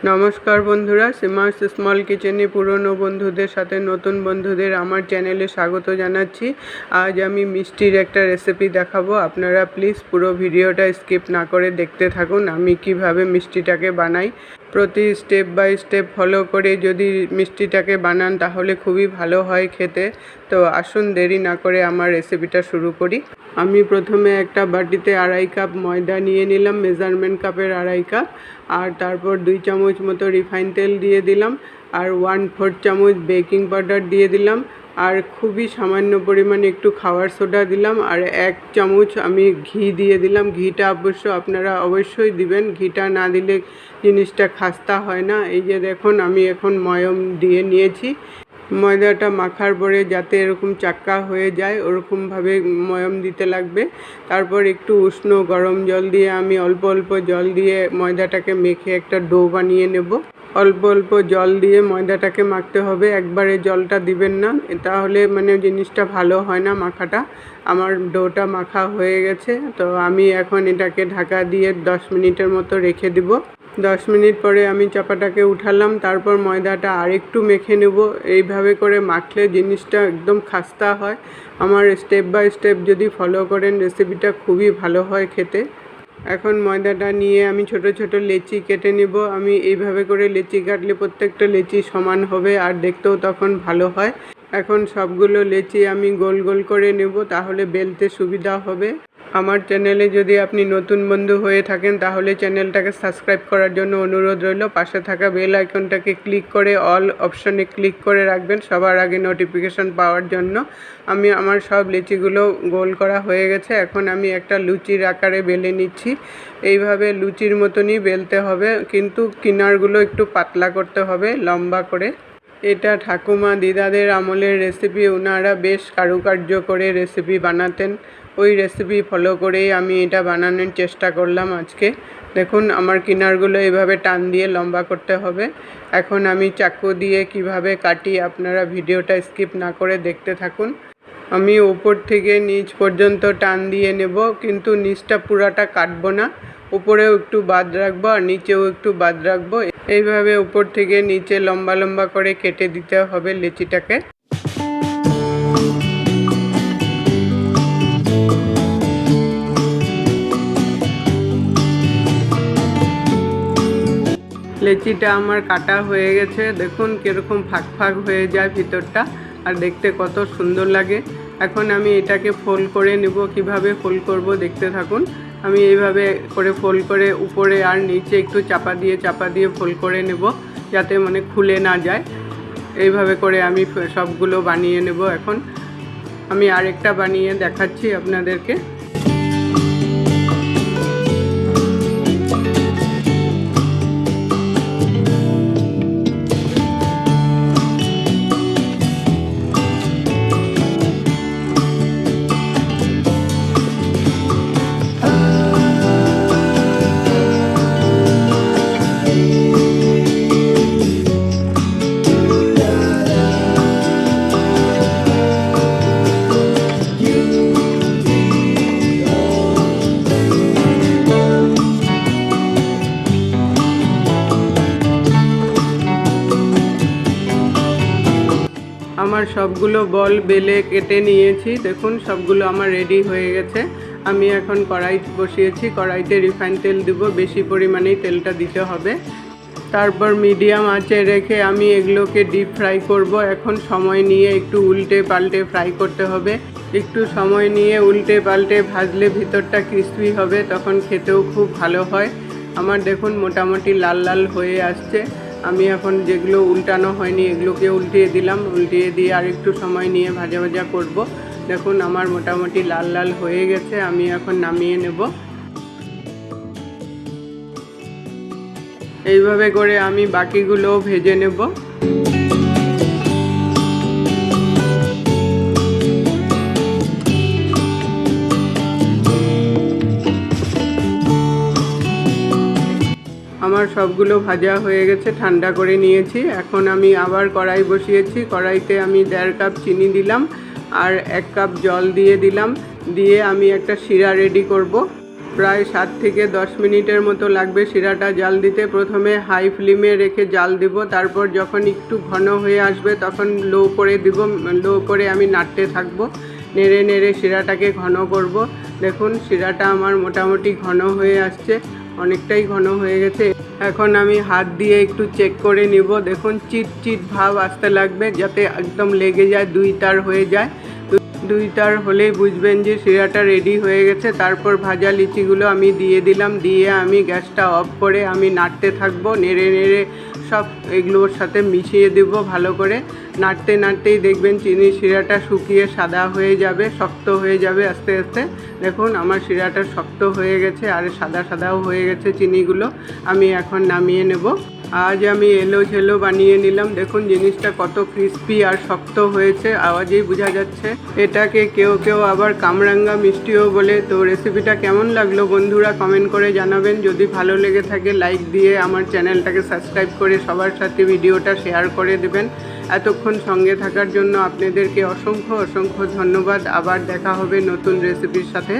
নমস্কার বন্ধুরা, সীমাস স্মল কিচেনে পুরনো বন্ধুদের সাথে নতুন বন্ধুদের আমার চ্যানেলে স্বাগত জানাচ্ছি। আজ আমি মিষ্টির একটা রেসিপি দেখাবো। আপনারা প্লিজ পুরো ভিডিওটা স্কিপ না করে দেখতে থাকুন আমি কিভাবে মিষ্টিটাকে বানাই। প্রতি স্টেপ বাই স্টেপ ফলো করে যদি মিষ্টিটাকে বানান তাহলে খুবই ভালো হয় খেতে। তো আসুন দেরি না করে আমার রেসিপিটা শুরু করি। আমি প্রথমে একটা বাটিতে 2.5 কাপ ময়দা নিয়ে নিলাম, মেজারমেন্ট কাপের 2.5 কাপ। আর তারপর 2 চামচ মতো রিফাইন তেল দিয়ে দিলাম, আর 1/4 চামচ বেকিং পাউডার দিয়ে দিলাম, আর খুবই সামান্য পরিমাণে একটু খাবার সোডা দিলাম, আর 1 চামচ আমি ঘি দিয়ে দিলাম। ঘিটা আপনারা অবশ্যই দিবেন, ঘিটা না দিলে জিনিসটা খাস্তা হয় না। এই যে দেখুন, আমি এখন ময়ম দিয়ে নিয়েছি। ময়দাটা মাখার পরে যাতে এরকম চাক্কা হয়ে যায় ওরকমভাবে ময়ম দিতে লাগবে। তারপর একটু উষ্ণ গরম জল দিয়ে আমি অল্প অল্প জল দিয়ে ময়দাটাকে মেখে একটা ডো বানিয়ে নেব। অল্প অল্প জল দিয়ে ময়দাটাকে মাখতে হবে, একবারে জলটা দিবেন না, তাহলে জিনিসটা ভালো হয় না মাখাটা। আমার ডোটা মাখা হয়ে গেছে, তো আমি এখন এটাকে ঢাকা দিয়ে 10 মিনিটের মতো রেখে দিব। 10 মিনিট পরে আমি চাপাটাকে উঠালাম, তারপর ময়দাটা আরেকটু মেখে নেব। এইভাবে করে মাখলে জিনিসটা একদম খাস্তা হয়। আমার স্টেপ বাই স্টেপ যদি ফলো করেন রেসিপিটা খুবই ভালো হয় খেতে। এখন ময়দাটা নিয়ে আমি ছোট ছোট লেচি কেটে নেব। আমি এইভাবে করে লেচি কাটলে প্রত্যেকটা লেচি সমান হবে আর দেখতেও তখন ভালো হয়। এখন সবগুলো লেচি আমি গোল গোল করে নেব, তাহলে বেলতে সুবিধা হবে। আমার চ্যানেলে যদি আপনি নতুন বন্ধু হয়ে থাকেন তাহলে চ্যানেলটাকে সাবস্ক্রাইব করার জন্য অনুরোধ রইল। পাশে থাকা বেল আইকনটাকে ক্লিক করে অল অপশনে ক্লিক করে রাখবেন সবার আগে নোটিফিকেশন পাওয়ার জন্য। আমার সব লিচিগুলো গোল করা হয়ে গেছে। এখন আমি একটা লুচির আকারে বেলে নিচ্ছি। এইভাবে লুচির মতনই বেলতে হবে, কিন্তু কিনারগুলো একটু পাতলা করতে হবে, লম্বা করে। এটা ঠাকুমা দিদাদের আমলের রেসিপি, ওনারা বেশ কারুকার্য করে রেসিপি বানাতেন। ওই রেসিপি ফলো করেই আমি এটা বানানোর চেষ্টা করলাম আজকে। দেখুন, আমার কিনারগুলো এইভাবে টান দিয়ে লম্বা করতে হবে। এখন আমি চাকু দিয়ে কিভাবে কাটি আপনারা ভিডিওটা স্কিপ না করে দেখতে থাকুন। আমি উপর থেকে নিচ পর্যন্ত টান দিয়ে নেব, কিন্তু নিচটা পুরাটা কাটবো না, উপরেও একটু বাদ রাখবো আর নিচেও একটু বাদ রাখবো। এইভাবে উপর থেকে নিচে লম্বা লম্বা করে কেটে দিতে হবে লেচিটাকে। লেচিটা আমার কাটা হয়ে গেছে, দেখুন কীরকম ফাঁক ফাঁক হয়ে যায় ভিতরটা, আর দেখতে কত সুন্দর লাগে। এখন আমি এটাকে ফোল্ড করে নেব। কিভাবে ফোল্ড করব দেখতে থাকুন। আমি এইভাবে করে ফোল্ড করে উপরে আর নিচে একটু চাপা দিয়ে ফোল্ড করে নেব, যাতে খুলে না যায়। এইভাবে করে আমি সবগুলো বানিয়ে নেব। এখন আমি আরেকটা বানিয়ে দেখাচ্ছি আপনাদেরকে। আমার সবগুলো বল বেলে কেটে নিয়েছি। দেখুন, সবগুলো আমার রেডি হয়ে গেছে। আমি এখন কড়াই বসিয়েছি, কড়াইতে রিফাইন তেল দিব, বেশি পরিমাণেই তেলটা দিতে হবে। তারপর মিডিয়াম আঁচে রেখে আমি এগুলোকে ডিপ ফ্রাই করব। এখন সময় নিয়ে একটু উল্টে পাল্টে ফ্রাই করতে হবে। একটু সময় নিয়ে উল্টে পাল্টে ভাজলে ভিতরটা ক্রিস্পি হবে, তখন খেতেও খুব ভালো হয়। আমার দেখুন মোটামুটি লাল লাল হয়ে আসছে। আমি এখন যেগুলো উল্টানো হয়নি এগুলোকে উল্টিয়ে দিলাম, উল্টিয়ে দিয়ে আর একটু সময় নিয়ে ভাজা ভাজা করব। দেখুন আমার মোটামুটি লাল লাল হয়ে গেছে, আমি এখন নামিয়ে নেব। এইভাবে করে আমি বাকিগুলোও ভেজে নেব। আমার সবগুলো ভাজা হয়ে গেছে, ঠান্ডা করে নিয়েছি। এখন আমি আবার কড়াই বসিয়েছি। কড়াইতে আমি 1.5 কাপ চিনি দিলাম আর 1 কাপ জল দিয়ে দিলাম। দিয়ে আমি একটা শিরা রেডি করব। প্রায় 7 থেকে 10 মিনিটের মতো লাগবে শিরাটা জাল দিতে। প্রথমে হাই ফ্লেমে রেখে জাল দিব, তারপর যখন একটু ঘন হয়ে আসবে তখন লো করে দিব। লো করে আমি নাড়তে থাকবো, নেড়ে নেড়ে শিরাটাকে ঘন করব। দেখুন শিরাটা আমার মোটামুটি ঘন হয়ে আসছে, অনেকটাই ঘন হয়ে গেছে। এখন আমি হাত দিয়ে একটু চেক করে নিব। দেখুন চিট চিট ভাব আসতে লাগবে, যাতে একদম লেগে যায়, 2 তার হয়ে যায়। 2 তার হলেই বুঝবেন যে শিরাটা রেডি হয়ে গেছে। তারপর ভাজা লিচিগুলো আমি দিয়ে দিলাম, দিয়ে আমি গ্যাসটা অফ করে আমি নাড়তে থাকবো, নেড়ে নেড়ে সব এগুলোর সাথে মিশিয়ে দেব ভালো করে। নাড়তে নাড়তেই দেখবেন চিনি শিরাটা শুকিয়ে সাদা হয়ে যাবে, শক্ত হয়ে যাবে আস্তে আস্তে। দেখুন আমার শিরাটা শক্ত হয়ে গেছে আর সাদা সাদাও হয়ে গেছে চিনিগুলো। আমি এখন নামিয়ে নেব। আজ আমি এলো ঝেলো বানিয়ে নিলাম। দেখুন জিনিসটা কত ক্রিস্পি আর শক্ত হয়েছে, আওয়াজেই বোঝা যাচ্ছে। এটাকে কেউ কেউ আবার কামরাঙ্গা মিষ্টিও বলে। তো রেসিপিটা কেমন লাগলো বন্ধুরা কমেন্ট করে জানাবেন। যদি ভালো লেগে থাকে লাইক দিয়ে আমার চ্যানেলটাকে সাবস্ক্রাইব করে সবার সাথে ভিডিওটা শেয়ার করে দেবেন। এতক্ষণ সঙ্গে থাকার জন্য আপনাদেরকে অসংখ্য অসংখ্য ধন্যবাদ। আবার দেখা হবে নতুন রেসিপির সাথে।